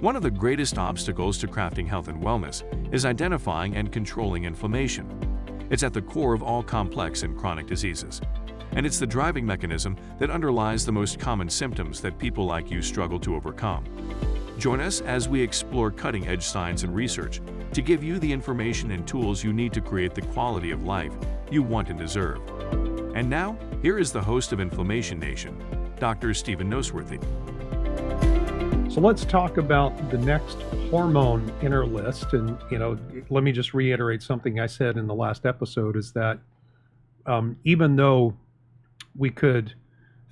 One of the greatest obstacles to crafting health and wellness is identifying and controlling inflammation. It's at the core of all complex and chronic diseases, and it's the driving mechanism that underlies the most common symptoms that people like you struggle to overcome. Join us as we explore cutting-edge science and research to give you the information and tools you need to create the quality of life you want and deserve. And now, here is the host of Inflammation Nation, Dr. Stephen Noseworthy. So let's talk about the next hormone in our list. And, let me just reiterate something I said in the last episode is that even though we could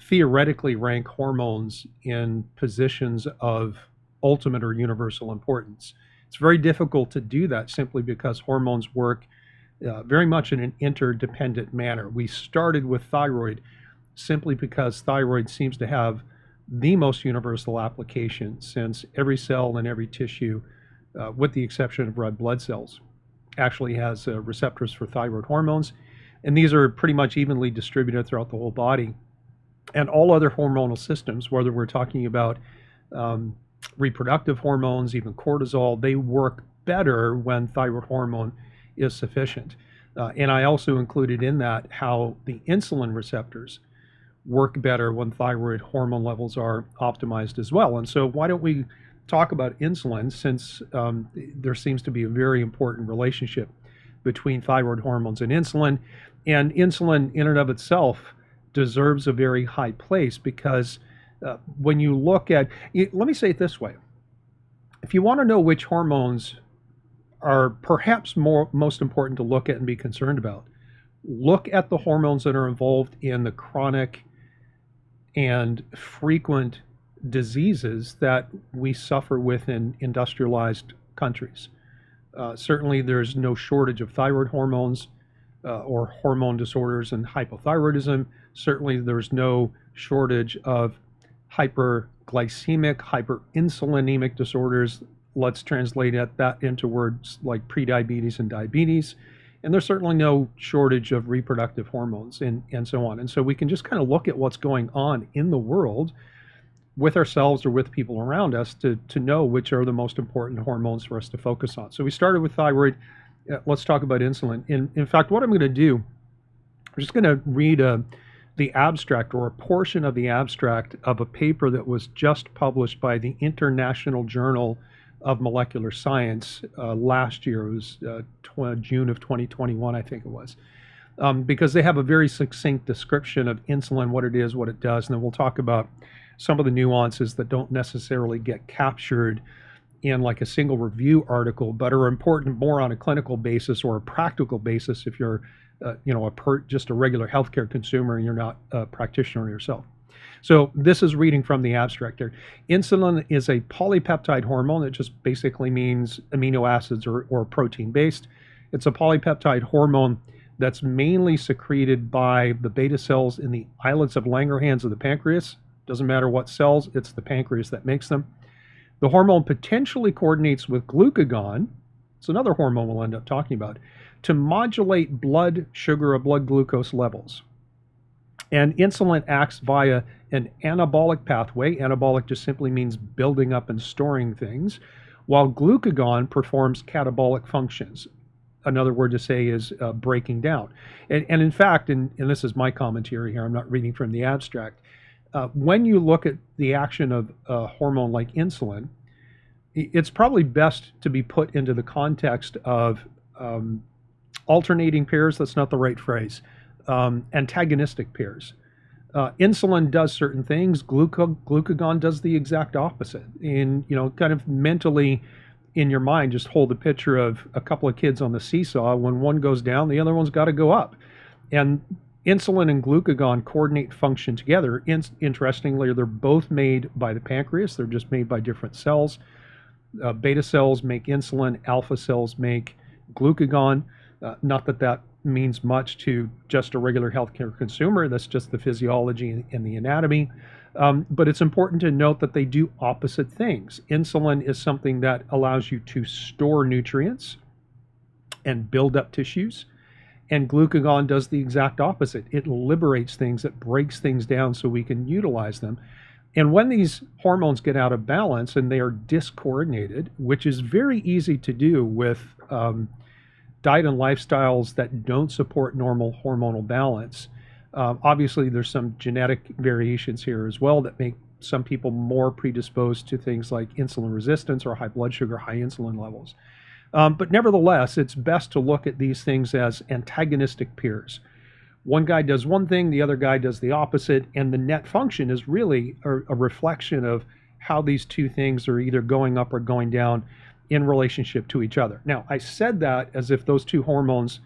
theoretically rank hormones in positions of ultimate or universal importance, it's very difficult to do that simply because hormones work very much in an interdependent manner. We started with thyroid simply because thyroid seems to have the most universal application, since every cell and every tissue, with the exception of red blood cells, actually has receptors for thyroid hormones. And these are pretty much evenly distributed throughout the whole body. And all other hormonal systems, whether we're talking about reproductive hormones, even cortisol, they work better when thyroid hormone is sufficient. And I also included in that how the insulin receptors work better when thyroid hormone levels are optimized as well. And so why don't we talk about insulin, since there seems to be a very important relationship between thyroid hormones and insulin in and of itself deserves a very high place, because when you look at, let me say it this way, if you want to know which hormones are perhaps most important to look at and be concerned about, look at the hormones that are involved in the chronic and frequent diseases that we suffer with in industrialized countries. Certainly there's no shortage of thyroid hormones or hormone disorders and hypothyroidism. Certainly there's no shortage of hyperglycemic, hyperinsulinemic disorders. Let's translate that into words like prediabetes and diabetes. And there's certainly no shortage of reproductive hormones and so on. And so we can just kind of look at what's going on in the world with ourselves or with people around us to know which are the most important hormones for us to focus on. So we started with thyroid. Let's talk about insulin. In fact, what I'm going to do, I'm just going to read the abstract or a portion of the abstract of a paper that was just published by the International Journal of Molecular Science last year. It was June of 2021, I think it was, because they have a very succinct description of insulin, what it is, what it does, and then we'll talk about some of the nuances that don't necessarily get captured in like a single review article, but are important more on a clinical basis or a practical basis if you're just a regular healthcare consumer and you're not a practitioner yourself. So this is reading from the abstract there. Insulin is a polypeptide hormone. It just basically means amino acids or protein based. It's a polypeptide hormone that's mainly secreted by the beta cells in the islets of Langerhans of the pancreas. Doesn't matter what cells, it's the pancreas that makes them. The hormone potentially coordinates with glucagon, it's another hormone we'll end up talking about, to modulate blood sugar or blood glucose levels. And insulin acts via an anabolic pathway. Anabolic just simply means building up and storing things, while glucagon performs catabolic functions. Another word to say is breaking down. And in fact, and this is my commentary here, I'm not reading from the abstract, when you look at the action of a hormone like insulin, it's probably best to be put into the context of alternating pairs. That's not the right phrase. Antagonistic pairs. Insulin does certain things. Glucagon does the exact opposite. And, kind of mentally in your mind, just hold a picture of a couple of kids on the seesaw. When one goes down, the other one's got to go up. And insulin and glucagon coordinate function together. Interestingly, they're both made by the pancreas. They're just made by different cells. Beta cells make insulin. Alpha cells make glucagon. Not that means much to just a regular healthcare consumer. That's just the physiology and the anatomy. But it's important to note that they do opposite things. Insulin is something that allows you to store nutrients and build up tissues. And glucagon does the exact opposite. It liberates things, it breaks things down so we can utilize them. And when these hormones get out of balance and they are discoordinated, which is very easy to do with diet and lifestyles that don't support normal hormonal balance. Obviously, there's some genetic variations here as well that make some people more predisposed to things like insulin resistance or high blood sugar, high insulin levels. But nevertheless, it's best to look at these things as antagonistic peers. One guy does one thing, the other guy does the opposite, and the net function is really a reflection of how these two things are either going up or going down in relationship to each other. Now, I said that as if those two hormones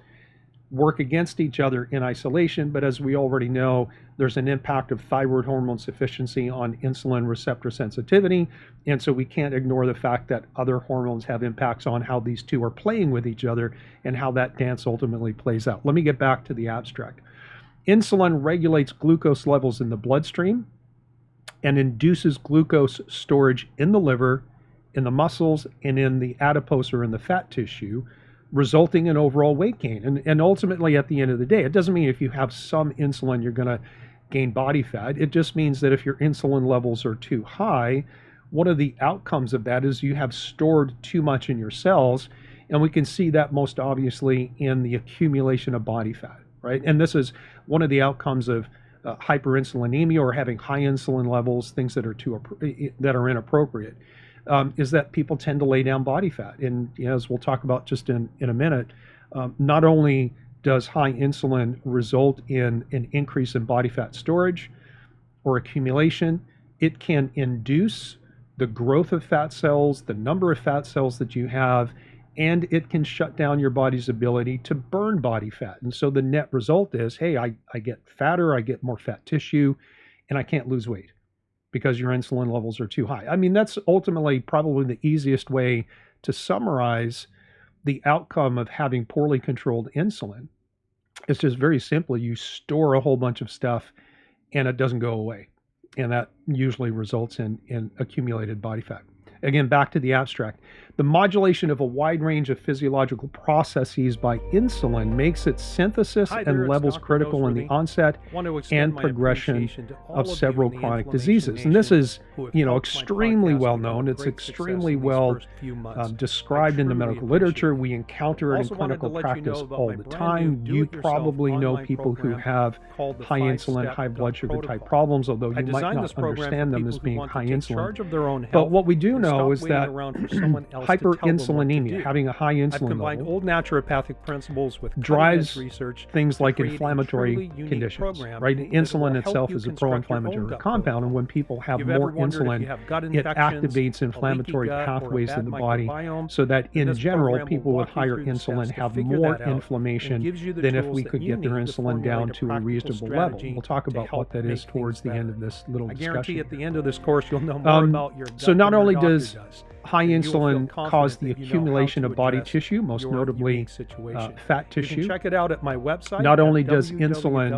work against each other in isolation, but as we already know, there's an impact of thyroid hormone sufficiency on insulin receptor sensitivity, and so we can't ignore the fact that other hormones have impacts on how these two are playing with each other and how that dance ultimately plays out. Let me get back to the abstract. Insulin regulates glucose levels in the bloodstream and induces glucose storage in the liver, in the muscles, and in the adipose or in the fat tissue, resulting in overall weight gain. And ultimately, at the end of the day, it doesn't mean if you have some insulin, you're going to gain body fat. It just means that if your insulin levels are too high, one of the outcomes of that is you have stored too much in your cells. And we can see that most obviously in the accumulation of body fat, right? And this is one of the outcomes of hyperinsulinemia or having high insulin levels, things that are inappropriate. Is that people tend to lay down body fat. And as we'll talk about just in a minute, not only does high insulin result in an increase in body fat storage or accumulation, it can induce the growth of fat cells, the number of fat cells that you have, and it can shut down your body's ability to burn body fat. And so the net result is, hey, I get fatter, I get more fat tissue, and I can't lose weight because your insulin levels are too high. I mean, that's ultimately probably the easiest way to summarize the outcome of having poorly controlled insulin. It's just very simply, you store a whole bunch of stuff and it doesn't go away. And that usually results in accumulated body fat. Again, back to the abstract. The modulation of a wide range of physiological processes by insulin makes its synthesis and levels critical in the onset and progression of several chronic diseases. And this is, extremely well known. It's extremely well described in the medical literature. We encounter it in clinical practice all the time. You probably know people who have high insulin, high blood sugar type problems, although you might not understand them as being high insulin. But what we do know is that hyperinsulinemia, having a high insulin level, old naturopathic principles with drives things like inflammatory conditions, right? Insulin itself is a pro-inflammatory compound, and when people have more insulin, it activates inflammatory pathways in the body, so that in general, people with higher insulin have more inflammation than if we could get their insulin down to a reasonable level. We'll talk about what that is towards the end of this little discussion. At the end of this course, you'll know more about your gut. So not only does high insulin cause the accumulation of body tissue, most notably fat tissue. You can check it out at my website. Not only does insulin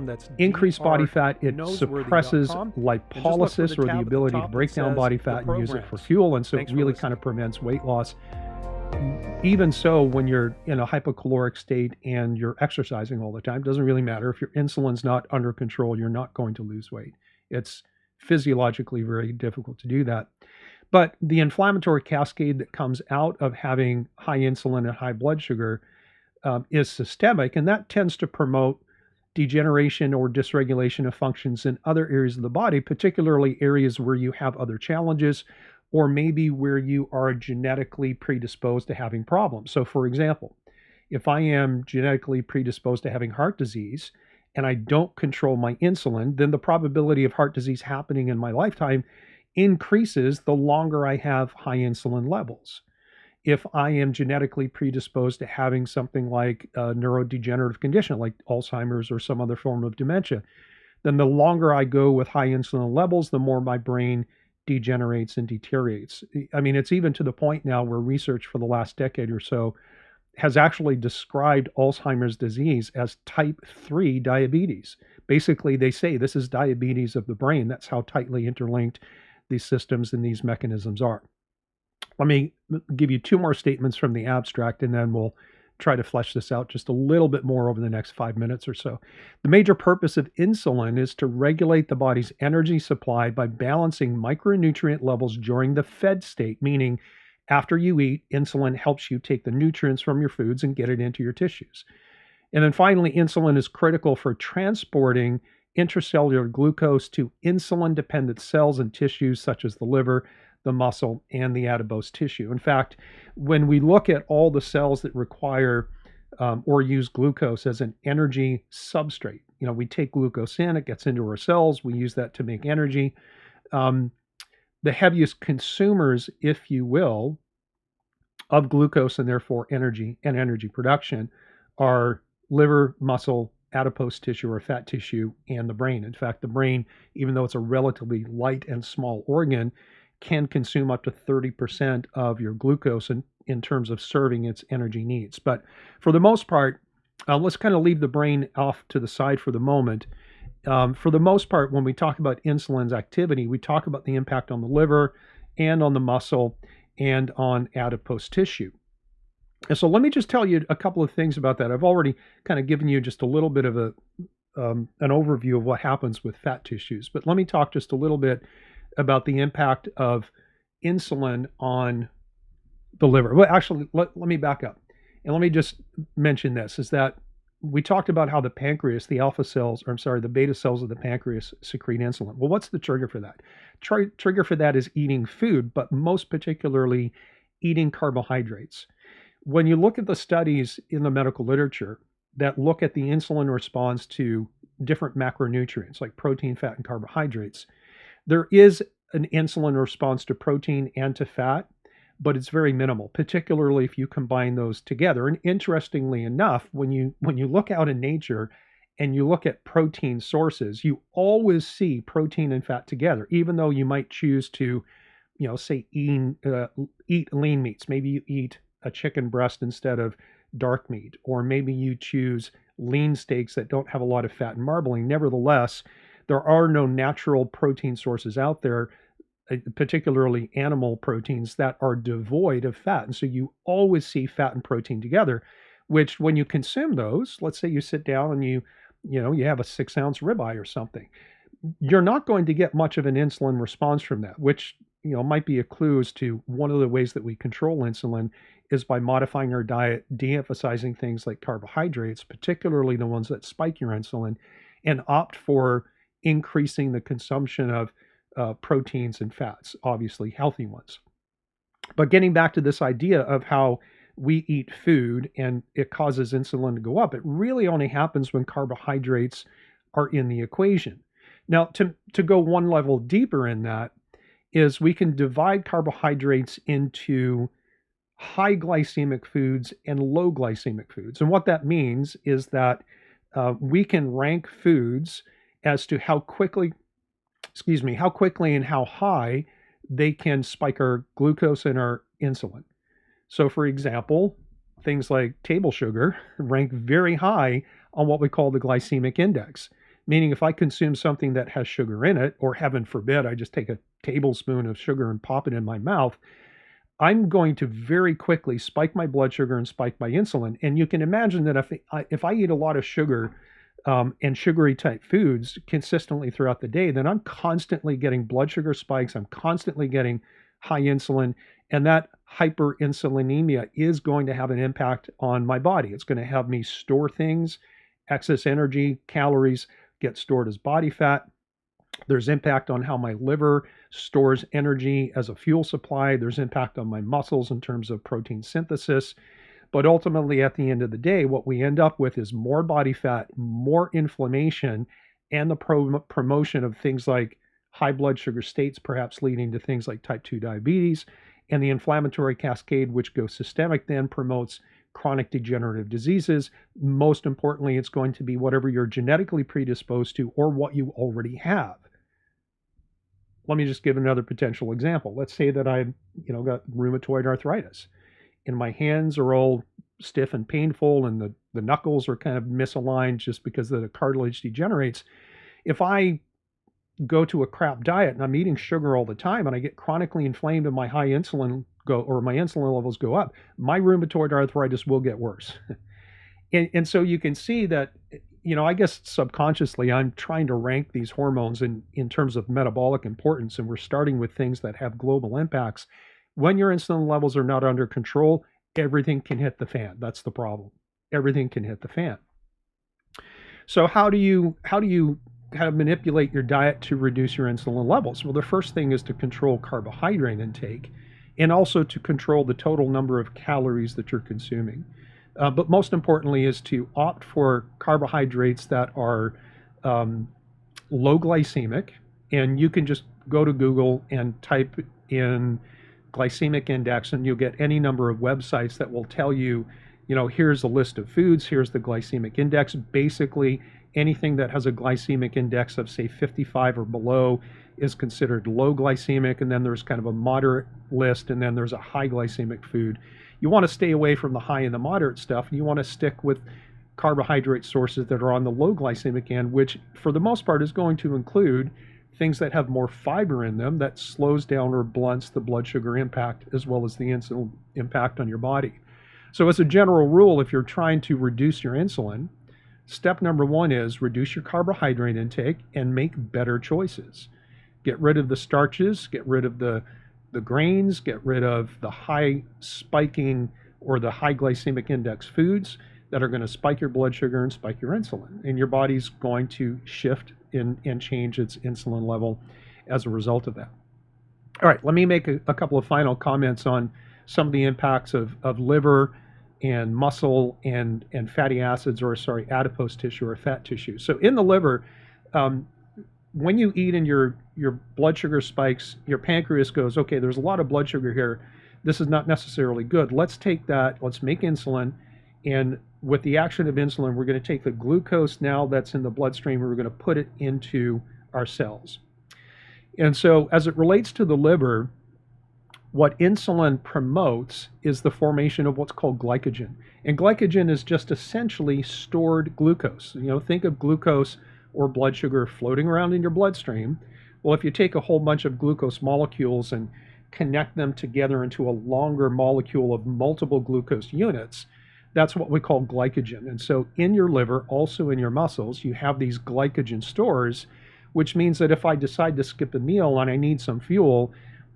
that's increase body fat, it suppresses lipolysis, or the ability to break down body fat and use it for fuel, and so it really kind of prevents weight loss. Even so, when you're in a hypocaloric state and you're exercising all the time, it doesn't really matter. If your insulin's not under control, you're not going to lose weight. It's physiologically very difficult to do that. But the inflammatory cascade that comes out of having high insulin and high blood sugar is systemic, and that tends to promote degeneration or dysregulation of functions in other areas of the body, particularly areas where you have other challenges or maybe where you are genetically predisposed to having problems. So for example, if I am genetically predisposed to having heart disease and I don't control my insulin, then the probability of heart disease happening in my lifetime increases the longer I have high insulin levels. If I am genetically predisposed to having something like a neurodegenerative condition like Alzheimer's or some other form of dementia, then the longer I go with high insulin levels, the more my brain degenerates and deteriorates. I mean, it's even to the point now where research for the last decade or so has actually described Alzheimer's disease as type 3 diabetes. Basically, they say this is diabetes of the brain. That's how tightly interlinked these systems and these mechanisms are. Let me give you two more statements from the abstract, and then we'll try to flesh this out just a little bit more over the next 5 minutes or so. The major purpose of insulin is to regulate the body's energy supply by balancing micronutrient levels during the fed state, meaning after you eat, insulin helps you take the nutrients from your foods and get it into your tissues. And then finally, insulin is critical for transporting intracellular glucose to insulin-dependent cells and tissues such as the liver, the muscle, and the adipose tissue. In fact, when we look at all the cells that require or use glucose as an energy substrate, we take glucose in, it gets into our cells, we use that to make energy. The heaviest consumers, if you will, of glucose and therefore energy and energy production are liver, muscle, adipose tissue or fat tissue, and the brain. In fact, the brain, even though it's a relatively light and small organ, can consume up to 30% of your glucose in terms of serving its energy needs. But for the most part, let's kind of leave the brain off to the side for the moment. For the most part, when we talk about insulin's activity, we talk about the impact on the liver and on the muscle and on adipose tissue. And so let me just tell you a couple of things about that. I've already kind of given you just a little bit of an overview of what happens with fat tissues, but let me talk just a little bit about the impact of insulin on the liver. Well, actually, let me back up. And let me just mention this, is that we talked about how the pancreas, the the beta cells of the pancreas secrete insulin. Well, what's the trigger for that? Trigger for that is eating food, but most particularly eating carbohydrates. When you look at the studies in the medical literature that look at the insulin response to different macronutrients like protein, fat, and carbohydrates, there is an insulin response to protein and to fat, but it's very minimal, particularly if you combine those together. And interestingly enough, when you look out in nature and you look at protein sources, you always see protein and fat together, even though you might choose to, say eat lean meats. Maybe you eat a chicken breast instead of dark meat, or maybe you choose lean steaks that don't have a lot of fat and marbling. Nevertheless, there are no natural protein sources out there, particularly animal proteins, that are devoid of fat. And so you always see fat and protein together, which when you consume those, let's say you sit down and you have a 6-ounce ribeye or something, you're not going to get much of an insulin response from that, which might be a clue as to one of the ways that we control insulin is by modifying our diet, de-emphasizing things like carbohydrates, particularly the ones that spike your insulin, and opt for increasing the consumption of proteins and fats, obviously healthy ones. But getting back to this idea of how we eat food and it causes insulin to go up, it really only happens when carbohydrates are in the equation. Now, to go one level deeper in that, is we can divide carbohydrates into high glycemic foods and low glycemic foods. And what that means is that we can rank foods as to how quickly and how high they can spike our glucose and our insulin. So for example, things like table sugar rank very high on what we call the glycemic index. Meaning if I consume something that has sugar in it, or heaven forbid, I just take a tablespoon of sugar and pop it in my mouth, I'm going to very quickly spike my blood sugar and spike my insulin. And you can imagine that if I eat a lot of sugar and sugary type foods consistently throughout the day, then I'm constantly getting blood sugar spikes. I'm constantly getting high insulin. And that hyperinsulinemia is going to have an impact on my body. It's going to have me store things, excess energy, calories, get stored as body fat. There's impact on how my liver stores energy as a fuel supply. There's impact on my muscles in terms of protein synthesis. But ultimately, at the end of the day, what we end up with is more body fat, more inflammation, and the promotion of things like high blood sugar states, perhaps leading to things like type 2 diabetes. And the inflammatory cascade, which goes systemic, then promotes chronic degenerative diseases. Most importantly, it's going to be whatever you're genetically predisposed to or what you already have. Let me just give another potential example. Let's say that I've got rheumatoid arthritis and my hands are all stiff and painful and the knuckles are kind of misaligned just because the cartilage degenerates. If I go to a crap diet and I'm eating sugar all the time and I get chronically inflamed and my high insulin go, or my insulin levels go up, my rheumatoid arthritis will get worse. And so you can see that, I guess subconsciously I'm trying to rank these hormones in terms of metabolic importance, and we're starting with things that have global impacts. When your insulin levels are not under control, everything can hit the fan. That's the problem. Everything can hit the fan. So how do you kind of manipulate your diet to reduce your insulin levels? Well, the first thing is to control carbohydrate intake, and also to control the total number of calories that you're consuming. But most importantly is to opt for carbohydrates that are low glycemic. And you can just go to Google and type in glycemic index, and you'll get any number of websites that will tell you, here's a list of foods, here's the glycemic index. Basically, anything that has a glycemic index of, say, 55 or below is considered low glycemic, and then there's kind of a moderate list, and then there's a high glycemic food. You want to stay away from the high and the moderate stuff, and you want to stick with carbohydrate sources that are on the low glycemic end, which for the most part is going to include things that have more fiber in them that slows down or blunts the blood sugar impact as well as the insulin impact on your body. So as a general rule, if you're trying to reduce your insulin, step number one is reduce your carbohydrate intake and make better choices. Get rid of the starches, get rid of the grains, get rid of the high spiking or the high glycemic index foods that are going to spike your blood sugar and spike your insulin. And your body's going to shift and change its insulin level as a result of that. All right, let me make a couple of final comments on some of the impacts of liver and muscle and fatty acids, or adipose tissue or fat tissue. So in the liver, when you eat and your blood sugar spikes, your pancreas goes, okay, there's a lot of blood sugar here. This is not necessarily good. Let's take that, let's make insulin, and with the action of insulin, we're going to take the glucose now that's in the bloodstream, and we're going to put it into our cells. And so as it relates to the liver, what insulin promotes is the formation of what's called glycogen. And glycogen is just essentially stored glucose. Think of glucose or blood sugar floating around in your bloodstream. Well, if you take a whole bunch of glucose molecules and connect them together into a longer molecule of multiple glucose units, that's what we call glycogen. And so in your liver, also in your muscles, you have these glycogen stores, which means that if I decide to skip a meal and I need some fuel,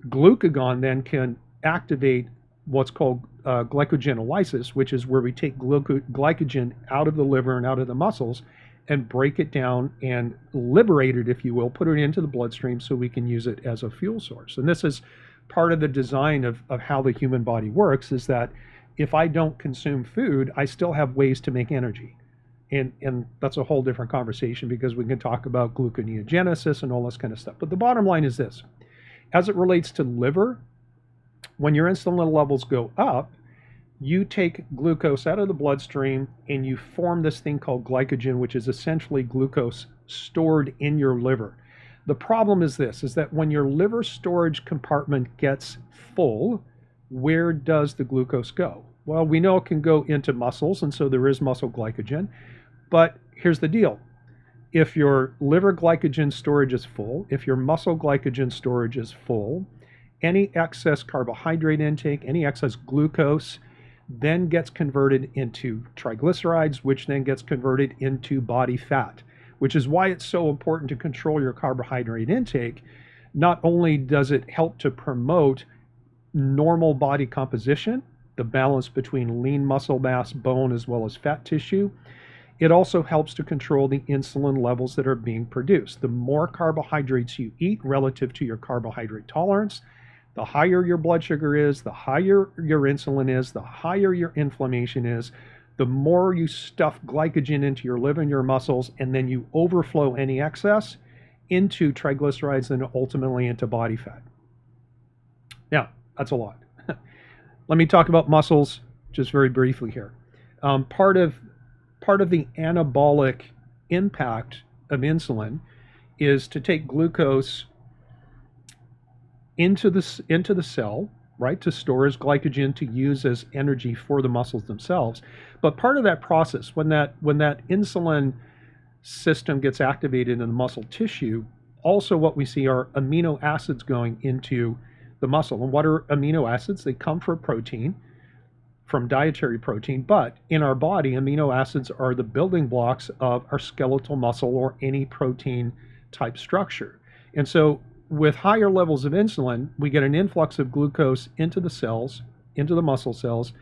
glucagon then can activate what's called glycogenolysis, which is where we take glycogen out of the liver and out of the muscles and break it down and liberate it, if you will, put it into the bloodstream so we can use it as a fuel source. And this is part of the design of how the human body works, is that if I don't consume food, I still have ways to make energy. And that's a whole different conversation, because we can talk about gluconeogenesis and all this kind of stuff. But the bottom line is this. As it relates to liver, when your insulin levels go up, you take glucose out of the bloodstream and you form this thing called glycogen, which is essentially glucose stored in your liver. The problem is this, is that when your liver storage compartment gets full, where does the glucose go? Well, we know it can go into muscles, and so there is muscle glycogen. But here's the deal. If your liver glycogen storage is full, if your muscle glycogen storage is full, any excess carbohydrate intake, any excess glucose, then gets converted into triglycerides, which then gets converted into body fat, which is why it's so important to control your carbohydrate intake. Not only does it help to promote normal body composition, the balance between lean muscle mass, bone, as well as fat tissue, it also helps to control the insulin levels that are being produced. The more carbohydrates you eat relative to your carbohydrate tolerance, the higher your blood sugar is, the higher your insulin is, the higher your inflammation is, the more you stuff glycogen into your liver and your muscles, and then you overflow any excess into triglycerides and ultimately into body fat. Now, that's a lot. Let me talk about muscles just very briefly here. Part of the anabolic impact of insulin is to take glucose into the cell, right, to store as glycogen to use as energy for the muscles themselves. But part of that process, when that insulin system gets activated in the muscle tissue, also what we see are amino acids going into the muscle. And what are amino acids? They come from protein, from dietary protein, but in our body, amino acids are the building blocks of our skeletal muscle or any protein type structure. And so with higher levels of insulin, we get an influx of glucose into the cells, into the muscle cells,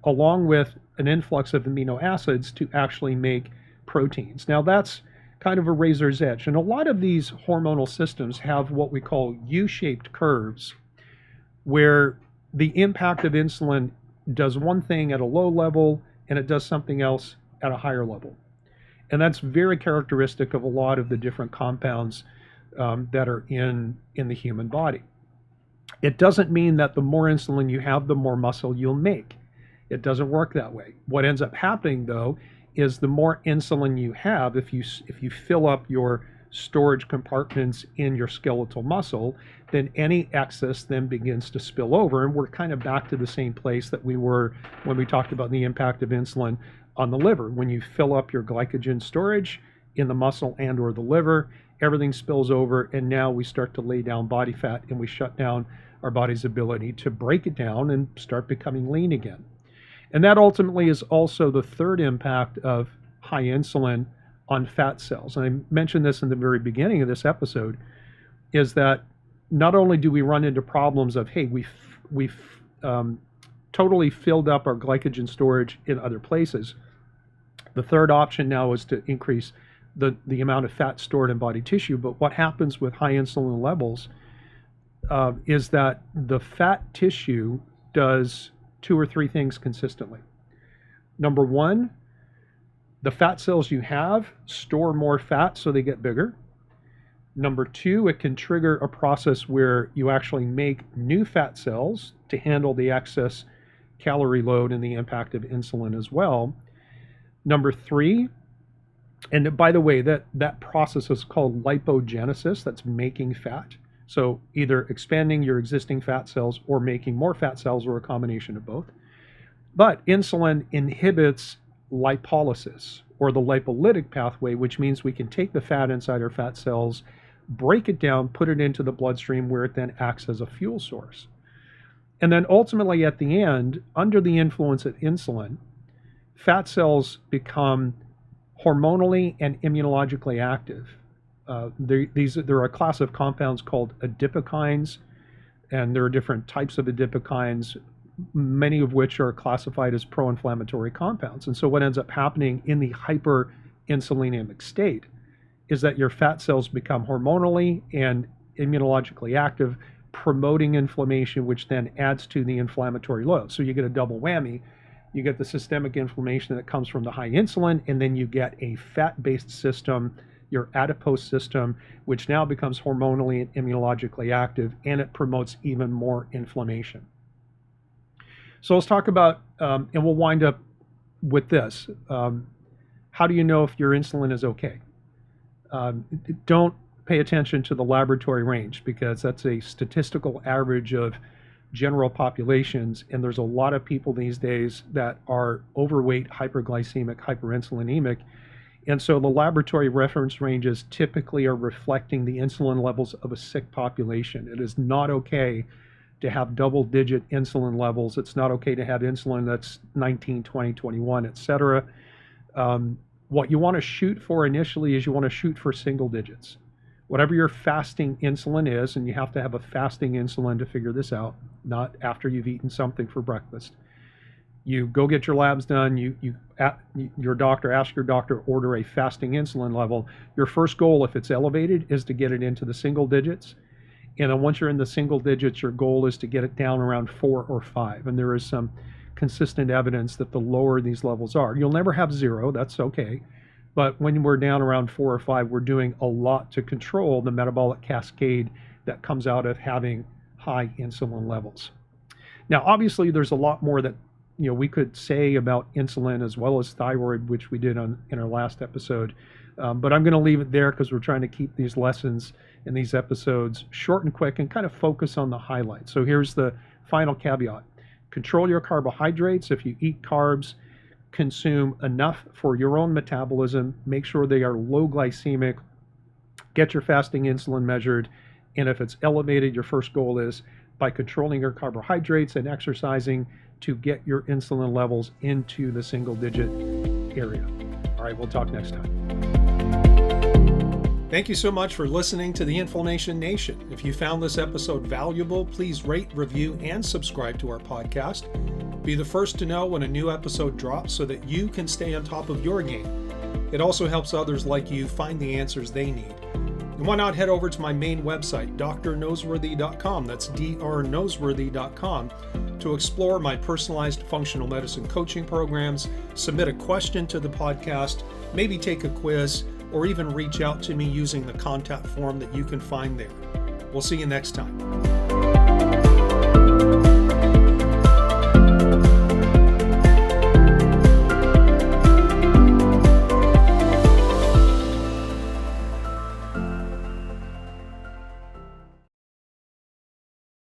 along with an influx of amino acids to actually make proteins. Now that's kind of a razor's edge. And a lot of these hormonal systems have what we call U-shaped curves, where the impact of insulin does one thing at a low level and it does something else at a higher level. And that's very characteristic of a lot of the different compounds that are in the human body. It doesn't mean that the more insulin you have, the more muscle you'll make. It doesn't work that way. What ends up happening, though, is the more insulin you have, if you fill up your storage compartments in your skeletal muscle, then any excess then begins to spill over. And we're kind of back to the same place that we were when we talked about the impact of insulin on the liver. When you fill up your glycogen storage in the muscle and or the liver, everything spills over, and now we start to lay down body fat and we shut down our body's ability to break it down and start becoming lean again. And that ultimately is also the third impact of high insulin on fat cells. And I mentioned this in the very beginning of this episode, is that not only do we run into problems of, hey, we've totally filled up our glycogen storage in other places. The third option now is to increase the amount of fat stored in body tissue. But what happens with high insulin levels is that the fat tissue does two or three things consistently. Number one, the fat cells you have store more fat so they get bigger. Number two, it can trigger a process where you actually make new fat cells to handle the excess calorie load and the impact of insulin as well. Number three, and by the way, that process is called lipogenesis, that's making fat. So either expanding your existing fat cells or making more fat cells, or a combination of both. But insulin inhibits lipolysis, or the lipolytic pathway, which means we can take the fat inside our fat cells, break it down, put it into the bloodstream, where it then acts as a fuel source. And then ultimately at the end, under the influence of insulin, fat cells become hormonally and immunologically active. There are a class of compounds called adipokines, and there are different types of adipokines, many of which are classified as pro-inflammatory compounds. And so what ends up happening in the hyperinsulinemic state is that your fat cells become hormonally and immunologically active, promoting inflammation, which then adds to the inflammatory load. So you get a double whammy. You get the systemic inflammation that comes from the high insulin, and then you get a fat-based system, your adipose system, which now becomes hormonally and immunologically active, and it promotes even more inflammation. So let's talk about, and we'll wind up with this. How do you know if your insulin is okay? Don't pay attention to the laboratory range, because that's a statistical average of general populations, and there's a lot of people these days that are overweight, hyperglycemic, hyperinsulinemic, and so the laboratory reference ranges typically are reflecting the insulin levels of a sick population. It is not okay to have double-digit insulin levels. It's not okay to have insulin that's 19, 20, 21, etc. What you want to shoot for initially is you want to shoot for single digits. Whatever your fasting insulin is, and you have to have a fasting insulin to figure this out, not after you've eaten something for breakfast. You go get your labs done, ask your doctor, order a fasting insulin level. Your first goal, if it's elevated, is to get it into the single digits. And then once you're in the single digits, your goal is to get it down around 4 or 5. And there is some consistent evidence that the lower these levels are, you'll never have 0, that's okay. But when we're down around 4 or 5, we're doing a lot to control the metabolic cascade that comes out of having high insulin levels. Now, obviously, there's a lot more that we could say about insulin as well as thyroid, which we did in our last episode. But I'm going to leave it there because we're trying to keep these lessons in these episodes short and quick and kind of focus on the highlights. So here's the final caveat. Control your carbohydrates. If you eat carbs, consume enough for your own metabolism. Make sure they are low glycemic. Get your fasting insulin measured. And if it's elevated, your first goal is by controlling your carbohydrates and exercising to get your insulin levels into the single digit area. All right, we'll talk next time. Thank you so much for listening to the Inflammation Nation. If you found this episode valuable, please rate, review, and subscribe to our podcast. Be the first to know when a new episode drops so that you can stay on top of your game. It also helps others like you find the answers they need. And why not head over to my main website, drnoseworthy.com, that's drnoseworthy.com, to explore my personalized functional medicine coaching programs, submit a question to the podcast, maybe take a quiz, or even reach out to me using the contact form that you can find there. We'll see you next time.